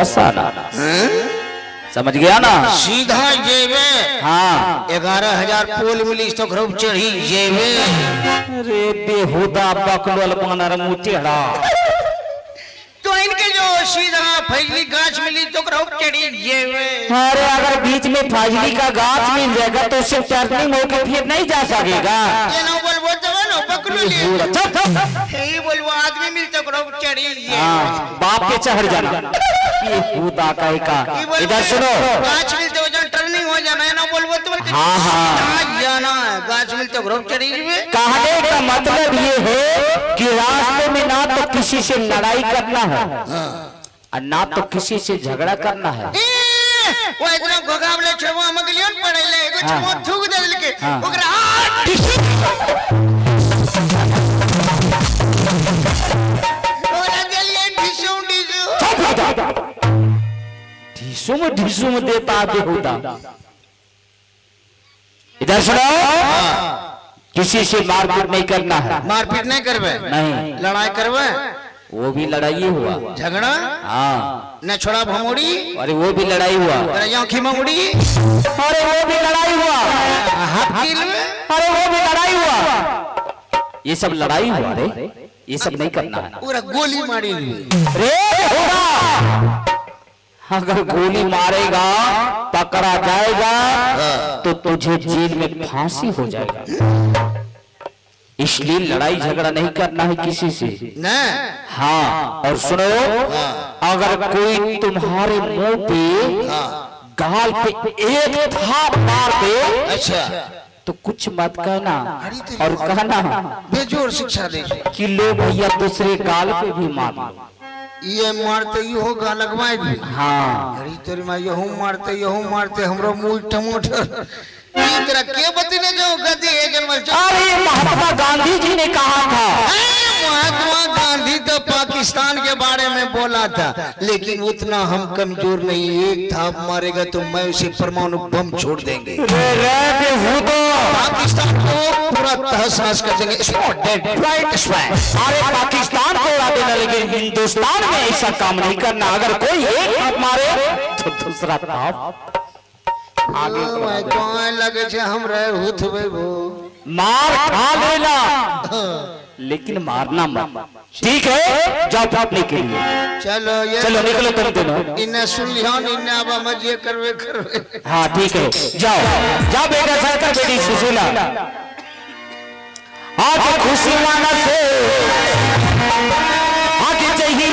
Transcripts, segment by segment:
फसाना। समझ गया ना? सीधा जेबे। हाँ 11,000 पोल मिली तो ग्रुप चढ़ी जेबे। अरे बेहुदा बकलोल मानर मुटेड़ा। तो इनके जो सीधा फजली गाछ मिली तो ग्रुप चढ़ी जेबे। अरे अगर बीच में फजली का गाछ मिल जाएगा तो उससे टर्निंग होकर फिर नहीं जा सकेगा। ये ना बोलबो तो ना बकलोल ये बोलबो आदमी मिल तो ग्रुप चढ़ी जेबे। हाँ बाप के चढ़ जाना ये खुदा का इधर सुनो। गाछ मिलते हो जब टर्निंग हो जाना है ना बोलबो तो हाँ हाँ जाना है गाछ मिलते ग्रुप चढ़ी जेबे। कहने का मतलब ये है कि रास्ते में ना तो किसी से लड़ाई करना है और ना तो किसी से झगड़ा करना है। वो इतना गोगावले छवा मगलियन पड़ैले एगो छवा थूक देल के ओकरा ओरा देलिए ढिसू में देता बेहुदा। इधर सुनो किसी से मारपीट नहीं करना है। मारपीट नहीं करबे नहीं लड़ाई करबे वो भी लड़ाई हुआ झगड़ा हाँ न छोड़ा भमोड़ी अरे वो भी लड़ाई हुआ आंखी ममुड़ी अरे वो भी लड़ाई हुआ अरे वो भी लड़ाई हुआ ये सब लड़ाई हुआ रे ये सब नहीं करना है। पूरा गोली मारी रे होगा अगर गोली मारेगा पकड़ा जाएगा तो तुझे जेल में फांसी हो जाएगा। इसलिए लड़ाई झगड़ा नहीं करना है किसी से न। हाँ और सुनो अगर कोई तुम्हारे मुंह पे गाल पे एक थाप मार दे अच्छा तो कुछ मत कहना और कहना बेजोर शिक्षा दे कि लो भैया दूसरे गाल पे भी मार लो। ये मारते यो गा लगवाए भी हाँ अरे तेरी मां यहू मारते हमरो मुंह टमाटर ई तरह के बतने जो गदे एजन में अरे महात्मा गांधी जी ने कहा था। महात्मा गांधी तो पाकिस्तान के बारे में बोला था लेकिन उतना हम कमजोर नहीं एक थाप मारेगा तो मैं उसे परमाणु बम छोड़ देंगे। पाकिस्तान को पूरा तहस-नहस कर देंगे। अरे पाकिस्तान को उड़ा देना लेकिन हिंदुस्तान में ऐसा काम नहीं करना। अगर कोई एक थाप मारे तो दूसरा थाप आगे लगे छे हमरे हुथबे वो मार खा लेना लेकिन मारना मत। ठीक है जाओ अपने के लिए चलो ये चलो निकलो तुम दोनों। इन्हें सुन लिया इन्हें अब मजे करवे हाँ ठीक है जाओ बेटा सरकार बेटी सुशीला आज खुशी माना से आज चाहिए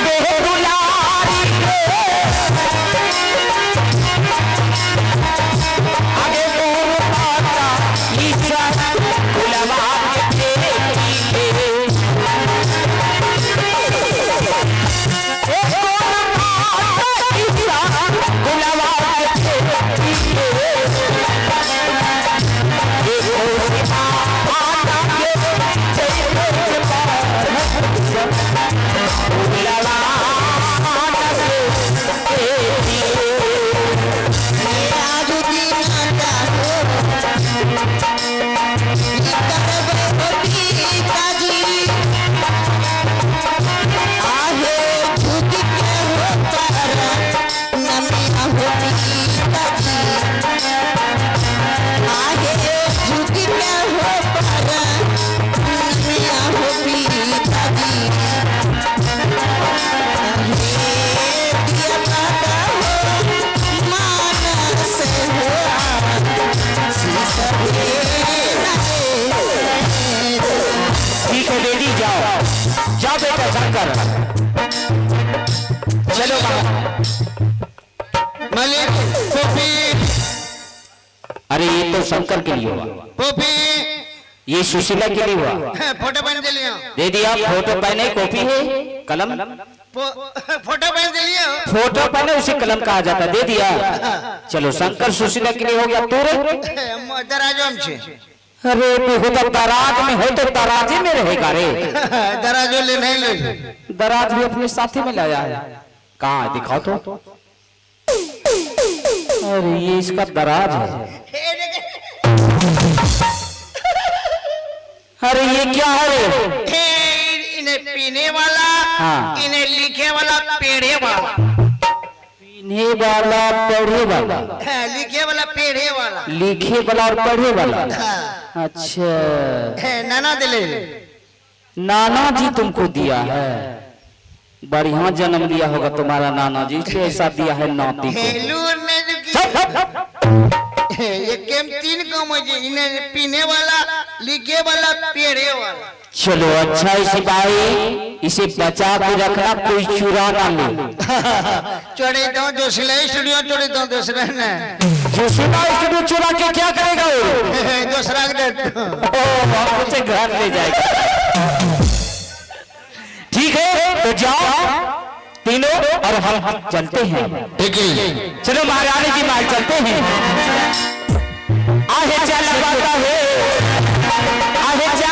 चलो मलिक पोपी। अरे ये तो शंकर के लिए हुआ पोपी ये सुशीला के लिए हुआ। फोटो पहन दे लिया दे दिया फोटो पहने कॉपी है कलम फोटो पहन दे लिया फोटो पहने उसे कलम कहा जाता दे दिया। चलो शंकर सुशीला के लिए हो गया। तोरे दराजो में छे। अरे तू तो दराज में हो तो दराजे में रहेगा रे। दराजो ले नहीं ले दराज भी अपने साथी में लाया है। कहाँ है दिखाओ तो। अरे ये इसका दराज है। अरे ये क्या है रे? इन्हें पीने वाला हाँ। इन्हें लिखे वाला पेड़े वाला लिखने वाला पढ़े वाला, हाँ, लिखे वाला पेढ़े वाला, लिखे वाला और पढ़े वाला। हाँ, अच्छा, नाना दिले नाना जी तुमको दिया है, बढ़िया जन्म दिया होगा तुम्हारा नाना जी, से ऐसा दिया है नाती को। ये केम 3 काम है, इन्हें पीने वाला, लिखे वाला, पेढ़े वाला। चलो अच्छा सिपाही, इसे बचा के रखना, कोई चुरा ना ले। चढ़े दो जो सिलाई स्टूडियो चढ़े दो दूसरा ने, जो सिपाही स्टूडियो चुरा के क्या करेगा वो? दूसरा उसे घर ले जाएगा। ठीक है तो जाओ तीनों, और हम चलते हैं। ठीक है, चलो महारानी की माल चलते हैं। आहे चल बाता है, आहे चल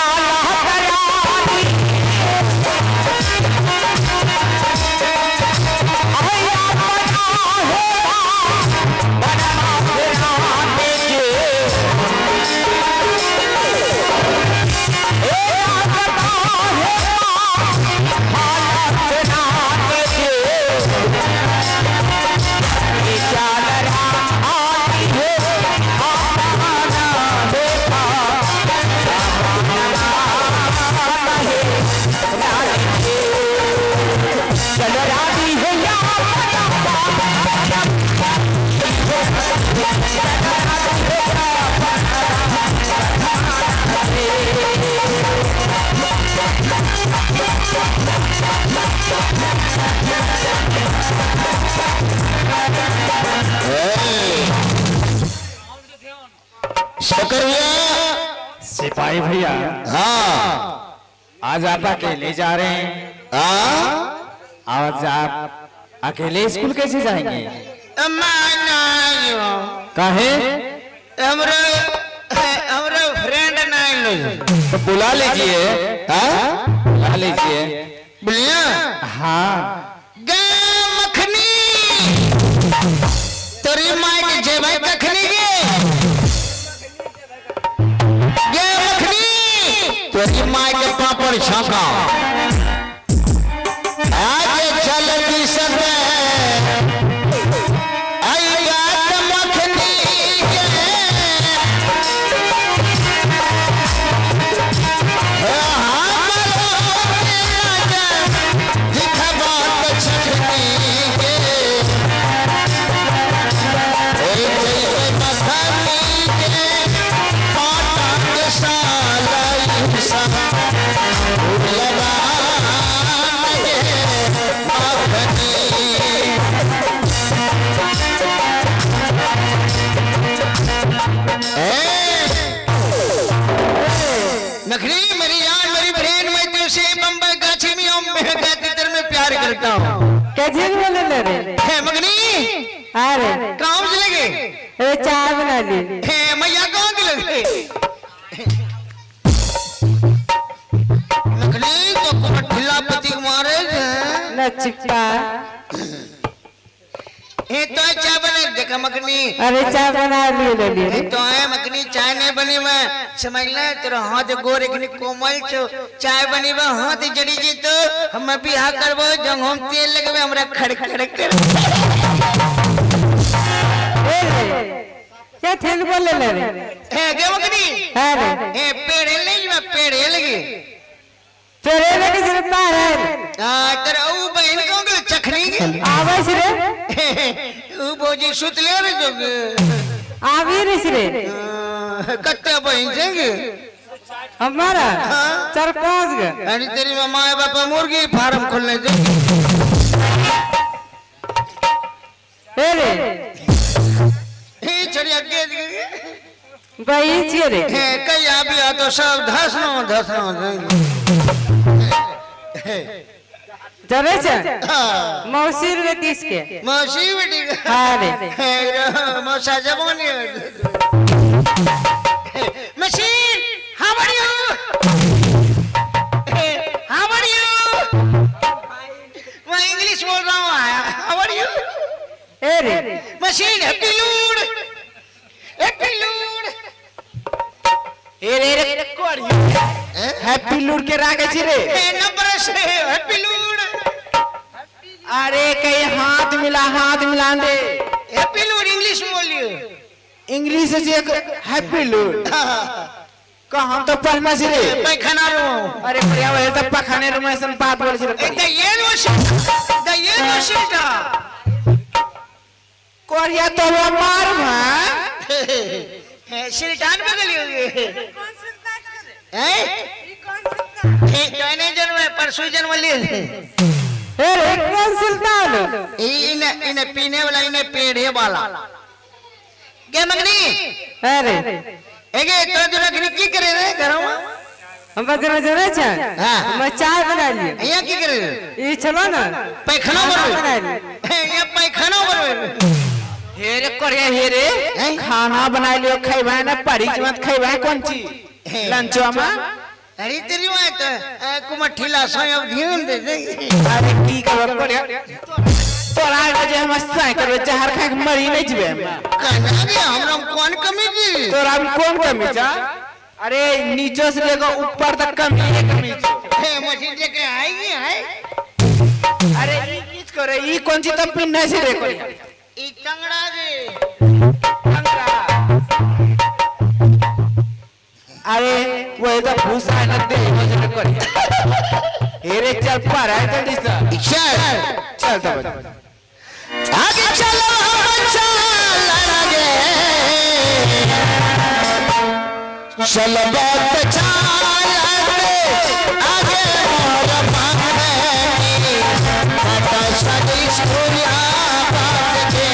सिपाही भैया, हाँ आज आप अकेले जा रहे हैं? आज आप अकेले स्कूल कैसे जाएंगे? काहे? हमरा फ्रेंड नहीं तो बुला लीजिए। बुला लीजिए। बोलिए हाँ, मखनी तोरी माई के जेबाई कखनी गे मखनी तोरी माई के पापड़ छाका आज चल दी सब नखरी मेरी जान मेरी बहन, मैं तुझसे बम्बई गाछी में गातीतर में प्यार करता हूँ। कैसे बोले रे? है मगनी अरे कहाँ चले गए? अरे चाय बना ली। है मैया कहाँ के लगे? नखरी तो ढिला पति मारे न चिपका। ये तो चाय बने देखा मखनी। अरे चाय बना ली ये तो है मखनी, चाय नहीं बनी मैं समझ ले तेरा हाथ गोरे के कोमल छो, चाय बनी बा हाथ जड़ी जी तो हम भी हा करबो जंग हम तेल लगबे हमरा खड़ खड़ कर। क्या थेल बोले रे? है गे मखनी? अरे ए पेड़े नहीं मैं पेड़े लगी तेरे लगे सिर्फ पार है। तेरा ऊ बहन कौन के चखनी के आवाज रे? ऊ भोजी सुत ले रे जो आवी रे सिरे कत्ते बहन छेगे हमारा 4-5 गे। अरे तेरी माँ बापा मुर्गी फार्म खोलने जो अरे हे चढ़िया के भाई छिए रे कई आ भी आ तो सब धसनो जरे छ मौसी रे 30 के मौसी बेटी हां रे मौसा जवानी मशीन हाउ आर यू मैं इंग्लिश बोल रहा हूँ हाउ आर यू अरे मशीन हैप्पी लूड रे कोड हैप्पी लूर के रागे छी रे नंबर से हैप्पी लूड अरे कहीं हाथ मिला दे। हैप्पी लूड इंग्लिश में बोलियो। इंग्लिश से हैप्पी लूड का हम तो पढ़ना से रे पैखाना रूम। अरे बढ़िया है तो पखाने रूम ऐसा बात बोल से द येलो शीट कोरिया तो वो मार भाई शिल्टान बगलियो हैं कहने जन्म है परसों जन्म लिए अरे कौन सुल्तान इन्हें पीने वाला इन्हें पेड़े वाला क्या मगनी अरे एगे तो जरा की करे रे घरों हम बजना जरे छ हां मैं चाय बना लिए यहाँ की करे ये चलो ना पैखाना बना बनवे लिए ये पैखाना बनवे हेरे कोरिया हेरे खाना बना लियो खैबा ना परी मत खैबा कौन चीज लंचवा में अरे तेरी बात कुमठीला सोयब ध्यान दे अरे की करब कोरिया तोरा वजह हम साइ करबे जहर खा के मरी नहीं जबे कहना रे हमरा कौन कमी की तोरा में कौन कमी छ अरे नीचे से लेकर ऊपर तक कमी है हे मशीन लेके आएगी है अरे ई किस करे ई कौन चीज तब पिन नहीं से रे कोरिया ई टंगड़ा रे अरे वो तो भूसा न दे वजन कोरिया हेरे चल पर है जल्दी से चल तो आगे चलो चल आगे चल बात चाल आगे मोर मांगे पता सदी सूर्या बात के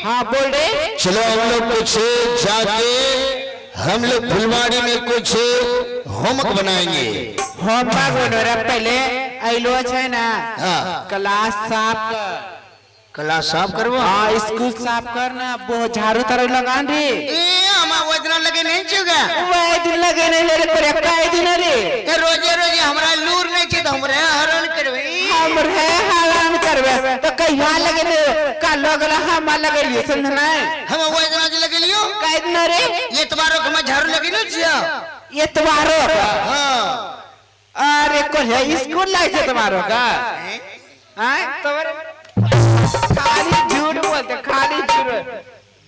हाँ बोल रे चलो हम लोग कुछ जाके हम लोग फुलवाड़ी में कुछ होमवर्क बनाएंगे होमवर्क बनोरा पहले आइलो है ना हाँ। क्लास साफ कर क्लास साफ करवा हाँ स्कूल साफ करना वो झाड़ू तारू लगान रे हमारा वजना लगे नहीं चुका वह दिन लगे नहीं ले रे काहे दिन रे रोजे रोजे हमरा लूर नहीं चाहिए तो हमरे हरण करवे हमरे हरान करबे तो कहिया लगे ने का लगला हम लगे लिए समझना हम वजना जे लगे लियो काहे दिन रे ये तुम्हारो हम झाड़ू लगे न छिया ये तुम्हारो हां अरे को है स्कूल लाइक है तुम्हारो का हैं तुम्हारे खाली झूठ बोलते खाली झूठ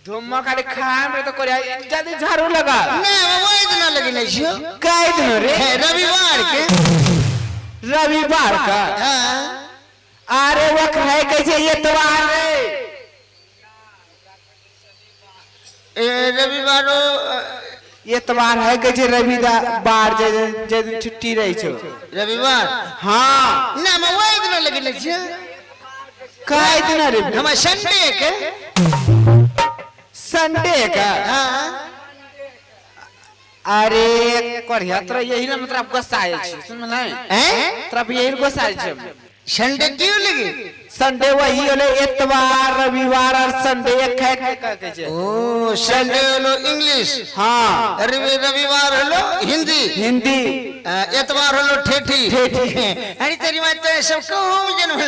धुम्मा खाली खाए में तो कोरिया जल्दी झाड़ू लगा नहीं वो इतना लगी नहीं छियो काहे दिन रे रविवार के रविवार का हां अरे वो है कैसे ये त्योहार रे रविवारो ये त्योहार है कैसे रविवार जे दिन छुट्टी रही छो रविवार हाँ ना मैं वो इतना लगी नहीं छियो काहे दिन रे हम संडे के संडे का हां अरे कोरिया तोरा यही ना मतलब गुस्सा आए छी सुन ना हैं तोरा यही गुस्सा आए छी संडे क्यों लगे? संडे वही होले इतवार रविवार और संडे एक है कहते छे। ओ संडे हलो इंग्लिश, हाँ रविवार हलो हिंदी, हिंदी एतवार हलो ठेठी। अरे तेरी माँ तो सब कहूँ जन्म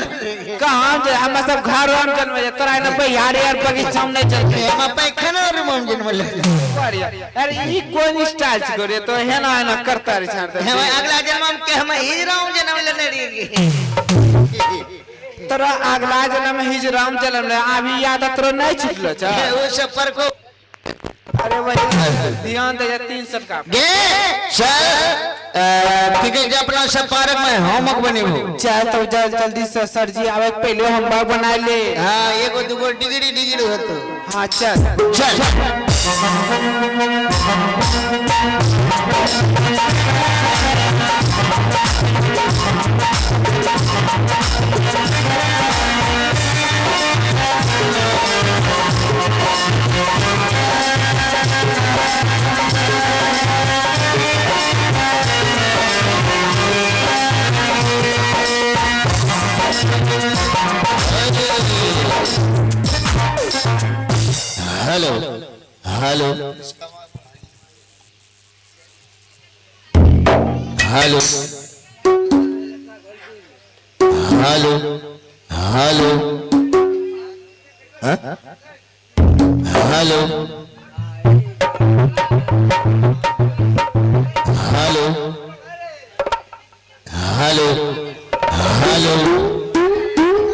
कहाँ जे हम सब घर हम जन्म जे तोरा न बिहार यार बगीचा में नहीं चलते हम पैखाना और हम जन्म ले। अरे ये कौन स्टाइल करे तो है ना करता रे छाड़ता हम अगला जन्म हम के हम हिजराम जन्म लेने रही। तोरा अगला जन्म हिजराम जन्म ले अभी याद तोरा नहीं छुटलो छ। वो सब पर को अरे वही ध्यान दे 300 का गे सर ठीक है अपना सब पार्क में होमवर्क बने हो। चल तो जल्दी से सर जी आवे पहले होमवर्क बना ले। हाँ एगो दुगो डिग्री हो तो हाँ चल चल hello hello hello hello hello hello hello hello